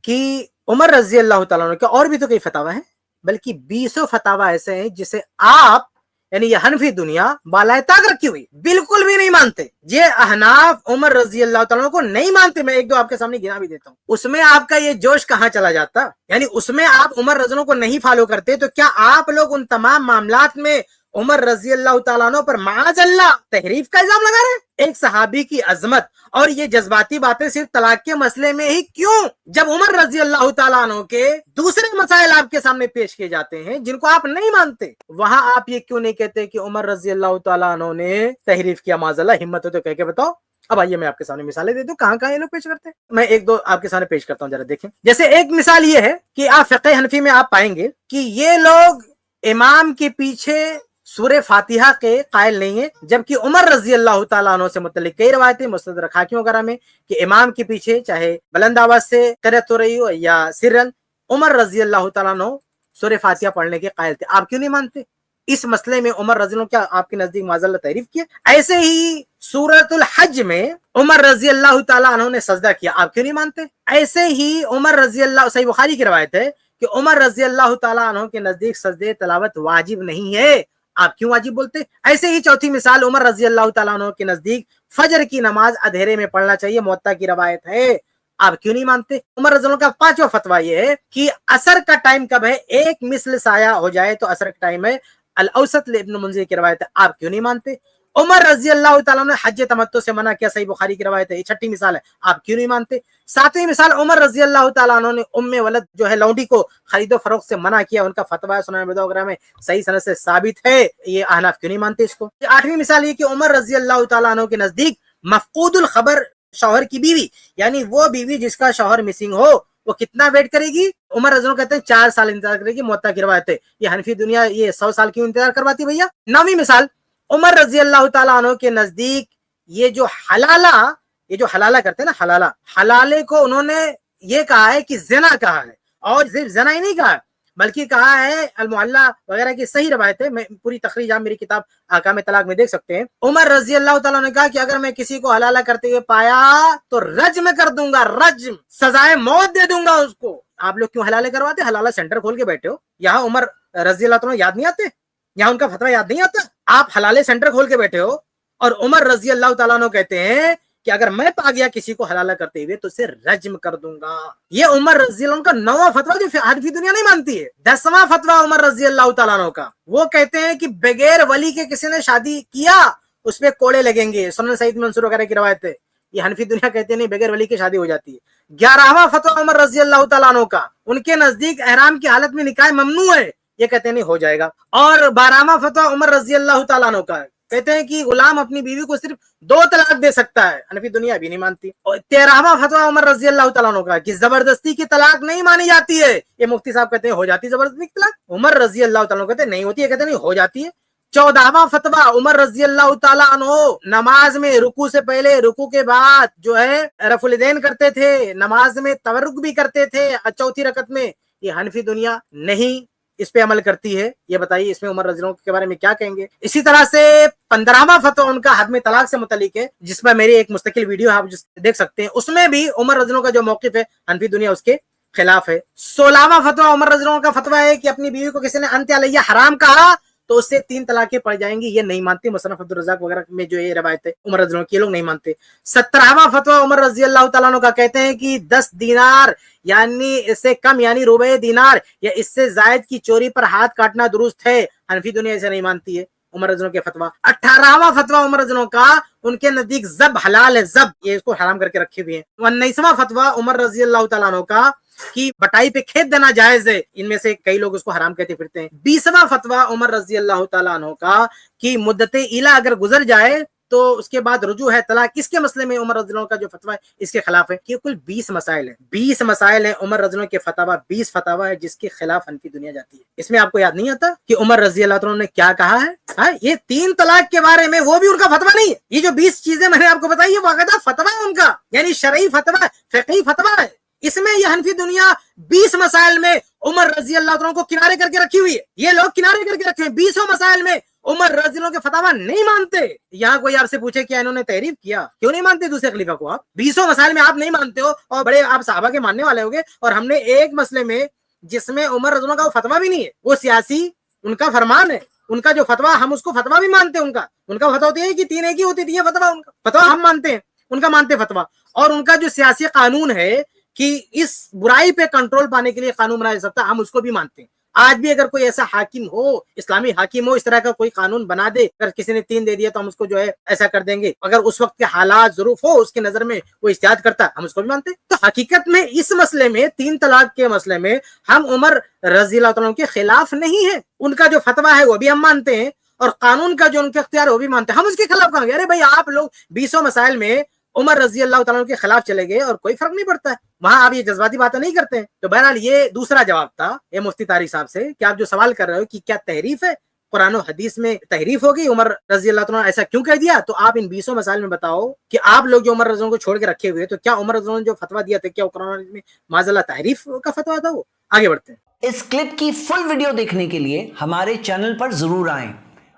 कि उमर रजी अल्लाह तआला अन्हु के और भी तो कई फतावा हैं, बल्कि 20 फतावा ऐसे हैं जिसे आप यानी ये हनफी दुनिया बालाए ताक रखी हुई बिल्कुल भी नहीं मानते। ये अहनाफ उमर रजी अल्लाह तआला को नहीं मानते। मैं एक दो आपके सामने गिना भी देता हूँ। उसमें आपका ये जोश कहाँ चला जाता, यानी उसमें आप उमर रज़ियल्लाहु को नहीं फॉलो करते, तो क्या आप लोग उन तमाम मामलात में उमर रजी अल्लाह तआला अन्हु पर माअज़ल्लाह तहरीफ का इल्जाम लगा रहे हैं। एक सहाबी की अजमत और ये जज्बाती बातें सिर्फ तलाक के मसले में ही क्यों, जब उमर रजी अल्लाह तआला अन्हु के दूसरे मसाइल आपके सामने पेश किए जाते हैं जिनको आप नहीं मानते, वहां आप ये क्यों नहीं कहते कि उमर रजी अल्लाह तआला अन्हु ने तहरीफ किया? माअज़ल्लाह, हिम्मत हो तो कह के बताओ। अब आइए मैं आपके सामने मिसालें दे दूं कहां कहां ये लोग पेश करते हैं। मैं एक दो आपके सामने पेश करता हूं, जरा देखें। जैसे एक मिसाल ये है कि आप फ़िक़्ह हनफी में आप पाएंगे कि ये लोग इमाम के पीछे सूरे फातिहा के कायल नहीं है, जबकि उमर रजी अल्लाह तआला अन्हु से मुतल्लिक कई रवायतें मुस्तदरक हाकिम वगैरह में कि इमाम के पीछे चाहे बुलंद आवाज से क़िराअत हो रही हो या सिरन, उमर रजी अल्लाह तआला अन्हु सूरे फातिहा पढ़ने के कायल थे। आप क्यों नहीं मानते? इस मसले में उमर रजी अल्लाह क्या आपके नजदीक माज़ल्लाह तहरीफ किया? ऐसे ही सूरतुल हज में उमर रजी अल्लाह तआला अन्हु ने सजदा किया, आप क्यों नहीं मानते? ऐसे ही उमर रजी अल्लाह, सही बुखारी की रवायत है कि उमर रजी अल्लाह तआला अन्हु के नजदीक सजदे तिलावत वाजिब नहीं है, आप क्यों वाजिब बोलते? ऐसे ही चौथी मिसाल, उमर रजी अल्लाह तआला अन्हु के नजदीक फजर की नमाज अंधेरे में पढ़ना चाहिए, मुअत्ता की रवायत है, आप क्यों नहीं मानते? उमर रज़ी अल्लाह का पांचवा फतवा ये है कि असर का टाइम कब है? एक मिसल साया हो जाए तो असर का टाइम है, अल औसत इब्न मुंज़िर की रवायत है, आप क्यों नहीं मानते? उमर रजी अल्लाह तआला ने हज तमत्तु से मना किया, सही बुखारी की रवायत है, ये छठी मिसाल है, आप क्यों नहीं मानते? सातवीं मिसाल, उमर रजी अल्लाह तआला ने उम्मे वलद जो है लौंडी को खरीदो फरोख्त से मना किया, उनका फतवा है सुनन बिदा वगैरह में सही सनद से साबित है, ये अहनाफ क्यों नहीं मानते इसको? आठवीं मिसाल ये कि उमर रजी अल्लाह तआला के नजदीक मफकूदुल खबर शौहर की बीवी, यानी वो बीवी जिसका शौहर मिसिंग हो, वो कितना वेट करेगी? उमर रज़ी कहते हैं 4 साल इंतजार करेगी, मुअत्ता की रवायत है। ये हनफी दुनिया ये 100 साल क्यों इंतजार करवाती भैया? नौवीं मिसाल, उमर रजी अल्लाह तआला अन्हु के नजदीक ये जो हलाला करते हैं ना, हलाले को उन्होंने ये कहा है कि ज़िना कहा है, और सिर्फ ज़िना ही नहीं कहा बल्कि कहा है अल मुअल्ला वगैरह की सही रवायत है। मैं पूरी तखरीज आप मेरी किताब अहकाम तलाक में देख सकते हैं। उमर रजी अल्लाह तआला ने कहा कि अगर मैं किसी को हलाला करते हुए पाया तो रज्म कर दूंगा, रज्म, सजाए मौत दे दूंगा उसको। आप लोग क्यों हलाले करवाते? हलाला सेंटर खोल के बैठे हो, यहाँ उमर रजी अल्लाह तआला याद नहीं आते? यहाँ उनका फतवा याद नहीं आता? आप हलाले सेंटर खोल के बैठे हो और उमर रजी अल्लाह तआला अन्हु कहते हैं कि अगर मैं पा गया किसी को हलाला करते हुए तो उसे रज्म कर दूंगा। ये उमर रजी अल्लाह का 9वां फतवा जो हनफी दुनिया नहीं मानती है। 10वां फतवा उमर रजी अल्लाह तआला अन्हु का, वो कहते हैं कि बगैर वली के किसी ने शादी किया उस पे कोड़े लगेंगे, सुनन सईद मंसूर वगैरह की रवायत है। ये हनफी दुनिया कहते हैं नहीं, बगैर वली की शादी हो जाती है। 11वां फतवा उमर रजी अल्लाह तआला अन्हु का, उनके नजदीक एहराम की हालत में निकाह ममनू है, ये कहते हैं नहीं हो जाएगा। और 12वां फतवा उमर रजी अल्लाह तआला अन्हु का, कहते हैं कि गुलाम अपनी बीवी को सिर्फ 2 तलाक दे सकता है, हनफी दुनिया भी नहीं मानती। और 13वां फतवा उमर रजी अल्लाह तआला अन्हु का कि जबरदस्ती की तलाक नहीं मानी जाती है, ये मुफ्ती साहब कहते हैं हो जाती है जबरदस्ती की तलाक, उमर रजी अल्लाह तआला कहते हैं नहीं होती है, कहते नहीं हो जाती है। 14वां फतवा उमर रजी अल्लाह तआला अन्हु नमाज में रुकू से पहले रुकू के बाद जो है रफुल यदैन करते थे, नमाज में तवरुक भी करते थे चौथी रकत में, ये हनफी दुनिया नहीं इस पे अमल करती है। ये बताइए इसमें उमर रज़ी अल्लाह के बारे में क्या कहेंगे? इसी तरह से 15वां फतवा उनका हद में तलाक से मुतालिक है, जिसमें मेरी एक मुस्तकिल वीडियो आप देख सकते हैं, उसमें भी उमर रज़ी अल्लाह का जो मौकिफ है हनफी दुनिया उसके खिलाफ है। 16वां फतवा उमर रज़ी अल्लाह का फतवा है कि अपनी बीवी को किसी ने अंत अलैया हराम कहा तो उससे 3 तलाकें पड़ जाएंगी, ये नहीं मानते। मुसन्नफ अब्दुल रज़्ज़ाक़ वगैरह में जो ये रवायत है उमर रज़ी अल्लाह की, ये लोग नहीं मानते। 17वां फतवा उमर रज़ी अल्लाह तआला अन्हु का, कहते हैं कि 10 दीनार यानी इससे कम यानी रुबे दीनार या इससे जायद की चोरी पर हाथ काटना दुरुस्त है, हनफी दुनिया इसे नहीं मानती है। उमर रज़ी अल्लाह के फतवा। 18वां फतवा उमर रज़ी अल्लाह का, उनके नजदीक जब हलाल है, जब ये इसको हराम करके रखे हुए हैं। 19वां फतवा उमर रज़ी अल्लाह तआला अन्हु का कि बटाई पे खेत देना जायज है, इनमें से कई लोग उसको हराम कहते फिरते हैं। 20वां फतवा उमर रज़ी अल्लाह तआला अन्हु का कि मुद्दते इला अगर गुजर जाए तो उसके बाद रुजू है तलाक, इसके मसले में उमर रज़ी अल्लाह का जो फतवा है इसके खिलाफ है। कि कुल 20 मसाइल है, 20 मसाइल है उमर रज़ी अल्लाह के फतवा, 20 फतवा है जिसके खिलाफ हनफी दुनिया जाती है। इसमें आपको याद नहीं आता कि उमर रज़ी अल्लाह तआला ने क्या कहा है? ये 3 तलाक के बारे में वो भी उनका फतवा नहीं है। ये जो 20 चीजें मैंने आपको बताई है वाक़दा फतवा है उनका, यानी शरई फतवा, फिक़ही फतवा है। इसमें ये हनफी दुनिया 20 मसाइल में उमर रज़ी अल्लाह तआला को किनारे करके रखी हुई है। ये लोग किनारे करके रखे हैं 20 मसाइल में उमर रज़ी अल्लाह के फतवा नहीं मानते। यहाँ कोई आपसे पूछे क्या इन्होंने तहरीफ किया, क्यों नहीं मानते दूसरे खलीफा को? आप 20 मसाइल में आप नहीं मानते हो और बड़े आप सहाबा के मानने वाले होगे, और हमने एक मसले में जिसमें उमर रज़ी अल्लाह का वो फतवा भी नहीं है, वो सियासी उनका फरमान है, उनका जो फतवा हम उसको फतवा भी मानते हैं। उनका फतवा होती है कि 3 एक ही होती थी, ये फतवा उनका फतवा हम मानते हैं, उनका मानते फतवा। और उनका जो सियासी कानून है कि इस बुराई पे कंट्रोल पाने के लिए कानून बनाया जा सकता है, हम उसको भी मानते हैं। आज भी अगर कोई ऐसा हाकिम हो, इस्लामी हाकिम हो, इस तरह का कोई कानून बना दे, अगर किसी ने 3 दे दिया तो हम उसको जो है ऐसा कर देंगे, अगर उस वक्त के हालात ज़रूफ हो उसकी नजर में वो इज्तिहाद करता है, हम उसको भी मानते हैं। तो हकीकत में इस मसले में, 3 तलाक के मसले में हम उमर रज़ी अल्लाह तआला के खिलाफ नहीं है। उनका जो फतवा है वो भी हम मानते हैं, और कानून का जो उनके इख्तियार है वो भी मानते हैं। हम उसके खिलाफ कहेंगे अरे भाई आप लोग 20 मसाइल में उमर रज़ी अल्लाह तआला के खिलाफ चले गए और कोई फर्क नहीं पड़ता है, वहां आप ये जज्बाती बातें नहीं करते हैं। तो बहरहाल ये दूसरा जवाब था ये मुफ्ती तारिक साहब से कि आप जो सवाल कर रहे हो कि क्या तहरीफ है, कुरान और हदीस में तहरीफ होगी, उमर रज़ी अल्लाह तआला ऐसा क्यों कह दिया, तो आप इन 20 मसाइल में बताओ कि आप लोग जो उमर रज़ी को छोड़ के रखे हुए, तो क्या उमर रज़ी ने जो फतवा दिया था क्या कुरान में माज़अल्लाह तहरीफ का फतवा था? वो आगे बढ़ते हैं। इस क्लिप की फुल वीडियो देखने के लिए हमारे चैनल पर जरूर आएं।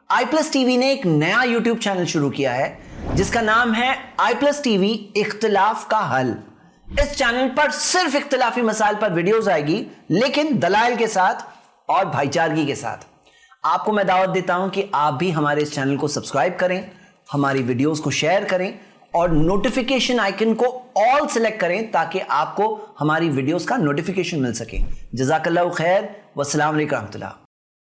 iPlus TV ने एक नया YouTube चैनल शुरू किया है जिसका नाम है iPlus TV इख्तिलाफ का हल। इस चैनल पर सिर्फ इख्तिलाफी मसाइल पर वीडियोस आएगी, लेकिन दलाइल के साथ और भाईचारगी के साथ। आपको मैं दावत देता हूं कि आप भी हमारे इस चैनल को सब्सक्राइब करें, हमारी वीडियोस को शेयर करें और नोटिफिकेशन आइकन को ऑल सेलेक्ट करें ताकि आपको हमारी वीडियोस का नोटिफिकेशन मिल सके। जज़ाकल्लाहु खैर, वस्सलाम अलैकुम रहमतुल्लाह।